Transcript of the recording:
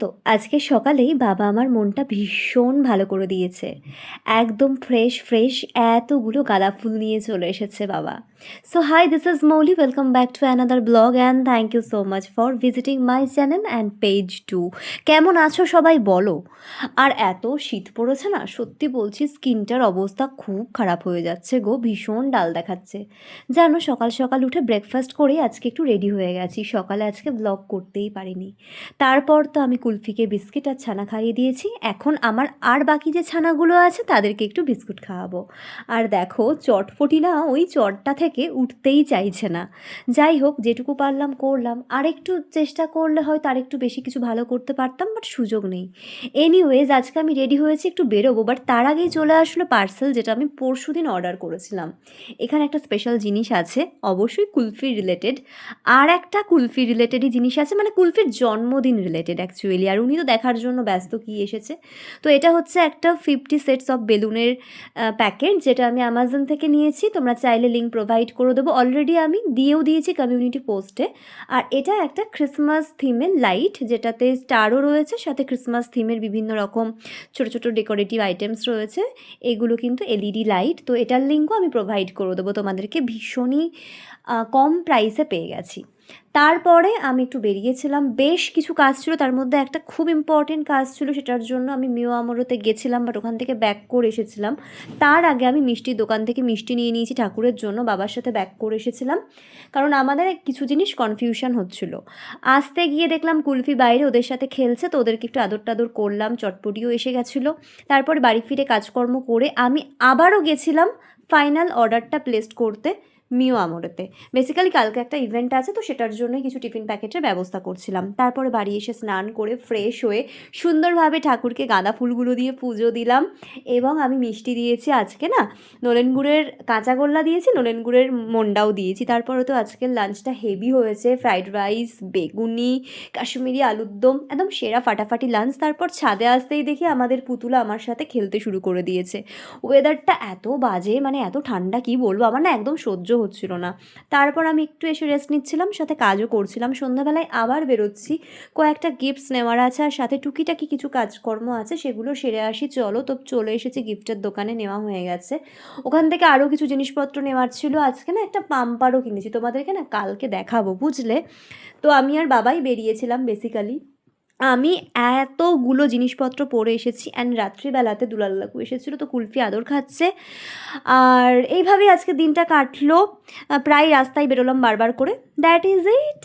তো আজকে সকালেই বাবা আমার মনটা ভীষণ ভালো করে দিয়েছে। একদম ফ্রেশ, ফ্রেশ এতগুলো গাঁদা ফুল নিয়ে চলে এসেছে বাবা। So hi, this is Mouli. Welcome back to another blog and thank you so much for visiting my channel and page too. কেমন আছো সবাই বলো? আর এত শীত পড়েছে না, সত্যি বলছি স্কিনটার অবস্থা খুব খারাপ হয়ে যাচ্ছে গো, ভীষণ ডাল দেখাচ্ছে। জানো, সকাল সকাল উঠে ব্রেকফাস্ট করেই আজকে একটু রেডি হয়ে গেছি, সকালে আজকে ব্লগ করতেই পারিনি। তারপর তো আমি কুলফিকে বিস্কিট আর ছানা খাইয়ে দিয়েছি। এখন আমার আর বাকি যে ছানাগুলো আছে তাদেরকে একটু বিস্কুট খাওয়াবো। আর দেখো, চটপটি না ওই চটটা থেকে উঠতেই চাইছে না। যাই হোক, যেটুকু পারলাম করলাম, আর একটু চেষ্টা করলে হয়তো আর একটু বেশি কিছু ভালো করতে পারতাম, বাট সুযোগ নেই। এনিওয়েজ, আজকে আমি রেডি হয়েছি একটু বেরোবো, বাট তার আগেই চলে আসলো পার্সেল, যেটা আমি পরশুদিন অর্ডার করেছিলাম। এখানে একটা স্পেশাল জিনিস আছে, অবশ্যই কুলফি রিলেটেড। আর একটা কুলফি রিলেটেডই জিনিস আছে, মানে কুলফির জন্মদিন রিলেটেড অ্যাকচুয়ালি। আর উনি তো দেখার জন্য ব্যস্ত কী এসেছে। তো এটা হচ্ছে একটা 50 সেটস অফ বেলুনের প্যাকেট, যেটা আমি অ্যামাজন থেকে নিয়েছি। তোমরা চাইলে লিঙ্ক প্রোভাইড করে দেবো, অলরেডি আমি দিয়েও দিয়েছি কমিউনিটি পোস্টে। আর এটা একটা ক্রিসমাস থিমের লাইট, যেটাতে স্টারও রয়েছে, সাথে ক্রিসমাস থিমের বিভিন্ন রকম ছোটো ছোটো ডেকোরেটিভ আইটেমস রয়েছে। এগুলো কিন্তু এলইডি লাইট। তো এটার লিঙ্কও আমি প্রোভাইড করে দেবো তোমাদেরকে। ভীষণই কম প্রাইসে পেয়ে গেছি। তারপরে আমি একটু বেরিয়েছিলাম, বেশ কিছু কাজ ছিল, তার মধ্যে একটা খুব ইম্পর্টেন্ট কাজ ছিল, সেটার জন্য আমি মিও আমরোতে গেছিলাম, বাট ওখান থেকে ব্যাক করে এসেছিলাম। তার আগে আমি মিষ্টির দোকান থেকে মিষ্টি নিয়ে নিয়েছি ঠাকুরের জন্য, বাবার সাথে ব্যাক করে এসেছিলাম, কারণ আমাদের কিছু জিনিস কনফিউশন হচ্ছিল। আসতে গিয়ে দেখলাম কুলফি বাইরে ওদের সাথে খেলছে, তো ওদেরকে একটু আদর টাদর করলাম, চটপটিও এসে গেছিলো। তারপর বাড়ি ফিরে কাজকর্ম করে আমি আবারও গেছিলাম ফাইনাল অর্ডারটা প্লেস করতে মিও আমরেতে। বেসিক্যালি কালকে একটা ইভেন্ট আছে, তো সেটার জন্যই কিছু টিফিন প্যাকেটের ব্যবস্থা করছিলাম। তারপরে বাড়ি এসে স্নান করে ফ্রেশ হয়ে সুন্দরভাবে ঠাকুরকে গাঁদা ফুলগুলো দিয়ে পুজো দিলাম। এবং আমি মিষ্টি দিয়েছি আজকে, না নলেন গুড়ের কাঁচা গোল্লা দিয়েছি, নলেন গুড়ের মন্ডাও দিয়েছি। তারপরে তো আজকের লাঞ্চটা হেভি হয়েছে, ফ্রাইড রাইস, বেগুনি, কাশ্মীরি আলুর দম, একদম সেরা ফাটাফাটি লাঞ্চ। তারপর ছাদে আসতেই দেখি আমাদের পুতুলা আমার সাথে খেলতে শুরু করে দিয়েছে। ওয়েদারটা এত বাজে, মানে এত ঠান্ডা, কি বলবো, আমার না একদম সহ্য হচ্ছিল না। তারপর আমি একটু এসে রেস্ট নিচ্ছিলাম, সাথে কাজও করছিলাম। সন্ধ্যাবেলায় আবার বেরোচ্ছি, কয়েকটা গিফটস নেওয়ার আছে, আর সাথে টুকিটাকি কিছু কাজকর্ম আছে, সেগুলো সেরে আসি। চলো, তো চলে এসেছি গিফটের দোকানে, নেওয়া হয়ে গেছে। ওখান থেকে আরও কিছু জিনিসপত্র নেওয়ার ছিল। আজকে না একটা পাম্পারও কিনেছি, তোমাদেরকে না কালকে দেখাবো, বুঝলে। তো আমি আর বাবাই বেরিয়েছিলাম বেসিক্যালি। আমি এতগুলো জিনিসপত্র পরে এসেছি, অ্যান্ড রাত্রিবেলাতে দুলাল কাকু এসেছিলো, তো কুলফি আদর খাচ্ছে। আর এইভাবেই আজকে দিনটা কাটলো। প্রায় রাস্তায় বেরোলাম বারবার করে। That is it.